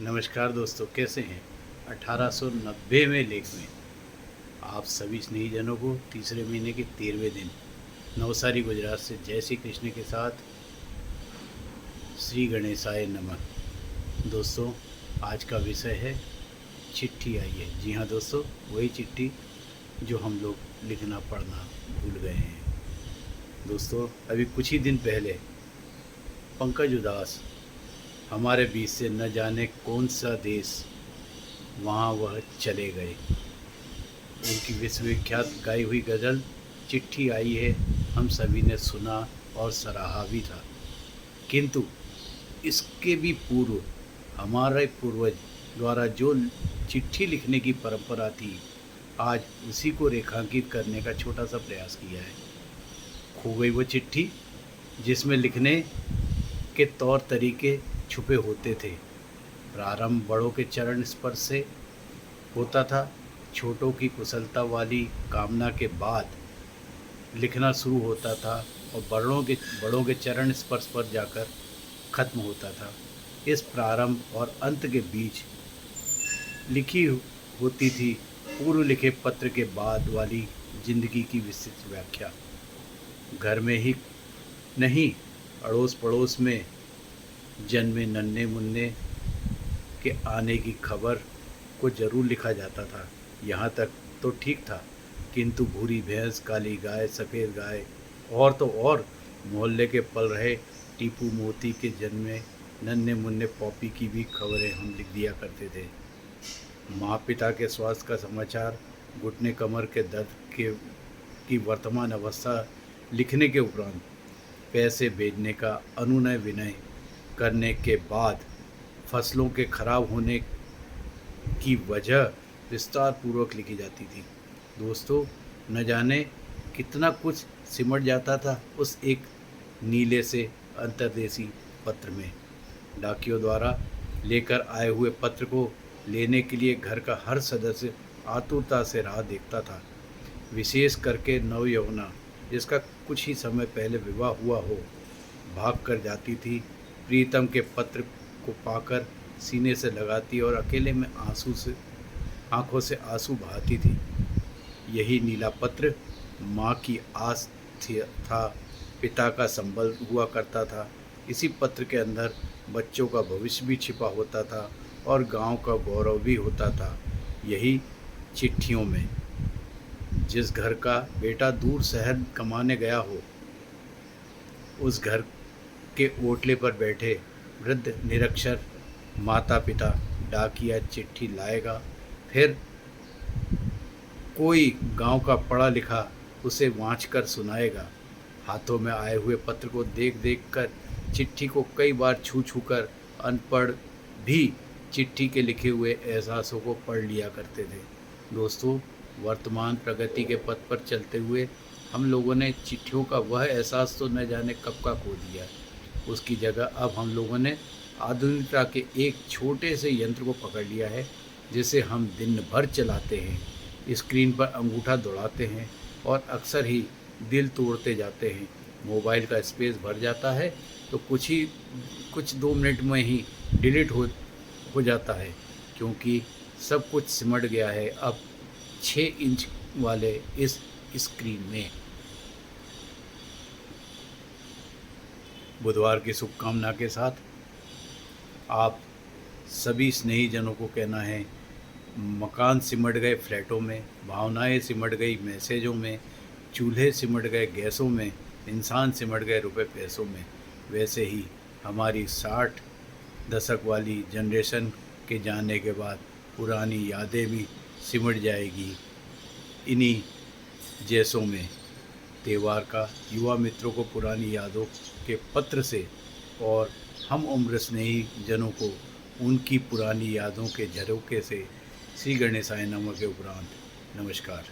नमस्कार दोस्तों, कैसे हैं। 1890 में लेख में आप सभी स्नेहीजनों को तीसरे महीने के 13वें दिन नवसारी गुजरात से जय श्री कृष्ण के साथ श्री गणेशाय नमः। दोस्तों, आज का विषय है चिट्ठी आई है। जी हाँ दोस्तों, वही चिट्ठी जो हम लोग लिखना पढ़ना भूल गए हैं। दोस्तों, अभी कुछ ही दिन पहले पंकज उदास हमारे बीच से न जाने कौन सा देश वहाँ वह चले गए। उनकी विश्वविख्यात गाई हुई गज़ल चिट्ठी आई है हम सभी ने सुना और सराहा भी था, किंतु इसके भी पूर्व हमारे पूर्वज द्वारा जो चिट्ठी लिखने की परंपरा थी, आज उसी को रेखांकित करने का छोटा सा प्रयास किया है। खो गई वो चिट्ठी जिसमें लिखने के तौर तरीके छुपे होते थे। प्रारंभ बड़ों के चरण स्पर्श से होता था, छोटों की कुशलता वाली कामना के बाद लिखना शुरू होता था और बड़ों के चरण स्पर्श पर जाकर खत्म होता था। इस प्रारंभ और अंत के बीच लिखी होती थी पूर्व लिखे पत्र के बाद वाली जिंदगी की विस्तृत व्याख्या। घर में ही नहीं, अड़ोस पड़ोस में जन्मे नन्हे मुन्ने के आने की खबर को जरूर लिखा जाता था। यहाँ तक तो ठीक था, किंतु भूरी भैंस, काली गाय, सफ़ेद गाय और तो और मोहल्ले के पल रहे टीपू मोती के जन्मे नन्हे मुन्ने पॉपी की भी खबरें हम लिख दिया करते थे। माँ पिता के स्वास्थ्य का समाचार, घुटने कमर के दर्द की वर्तमान अवस्था लिखने के उपरांत पैसे भेजने का अनुनय विनय करने के बाद फसलों के खराब होने की वजह विस्तार पूर्वक लिखी जाती थी। दोस्तों, न जाने कितना कुछ सिमट जाता था उस एक नीले से अंतर्देशीय पत्र में। डाकियों द्वारा लेकर आए हुए पत्र को लेने के लिए घर का हर सदस्य आतुरता से राह देखता था। विशेष करके नवयौवना, जिसका कुछ ही समय पहले विवाह हुआ हो, भाग कर जाती थी। प्रीतम के पत्र को पाकर सीने से लगाती और अकेले में आंखों से आंसू बहाती थी। यही नीला पत्र माँ की आस था, पिता का संबल हुआ करता था। इसी पत्र के अंदर बच्चों का भविष्य भी छिपा होता था और गांव का गौरव भी होता था। यही चिट्ठियों में जिस घर का बेटा दूर शहर कमाने गया हो, उस घर के ओटले पर बैठे वृद्ध निरक्षर माता पिता डाकिया चिट्ठी लाएगा, फिर कोई गांव का पढ़ा लिखा उसे वाँच कर सुनाएगा। हाथों में आए हुए पत्र को देख देख कर, चिट्ठी को कई बार छू छू कर अनपढ़ भी चिट्ठी के लिखे हुए एहसासों को पढ़ लिया करते थे। दोस्तों, वर्तमान प्रगति के पथ पर चलते हुए हम लोगों ने चिट्ठियों का वह एहसास तो न जाने कब का खो दिया। उसकी जगह अब हम लोगों ने आधुनिकता के एक छोटे से यंत्र को पकड़ लिया है, जिसे हम दिन भर चलाते हैं, स्क्रीन पर अंगूठा दौड़ाते हैं और अक्सर ही दिल तोड़ते जाते हैं। मोबाइल का स्पेस भर जाता है तो कुछ 2 मिनट में ही डिलीट हो जाता है, क्योंकि सब कुछ सिमट गया है अब 6 इंच वाले इस स्क्रीन में। बुधवार की शुभकामना के साथ आप सभी स्नेहीजनों को कहना है, मकान सिमट गए फ्लैटों में, भावनाएं सिमट गई मैसेजों में, चूल्हे सिमट गए गैसों में, इंसान सिमट गए रुपए पैसों में। वैसे ही हमारी 60 दशक वाली जनरेशन के जाने के बाद पुरानी यादें भी सिमट जाएगी इन्हीं जैसों में। त्यौहार का युवा मित्रों को पुरानी यादों के पत्र से और हम उम्र स्नेही जनों को उनकी पुरानी यादों के झरोखे से श्री गणेशाय नमः के उपरांत नमस्कार।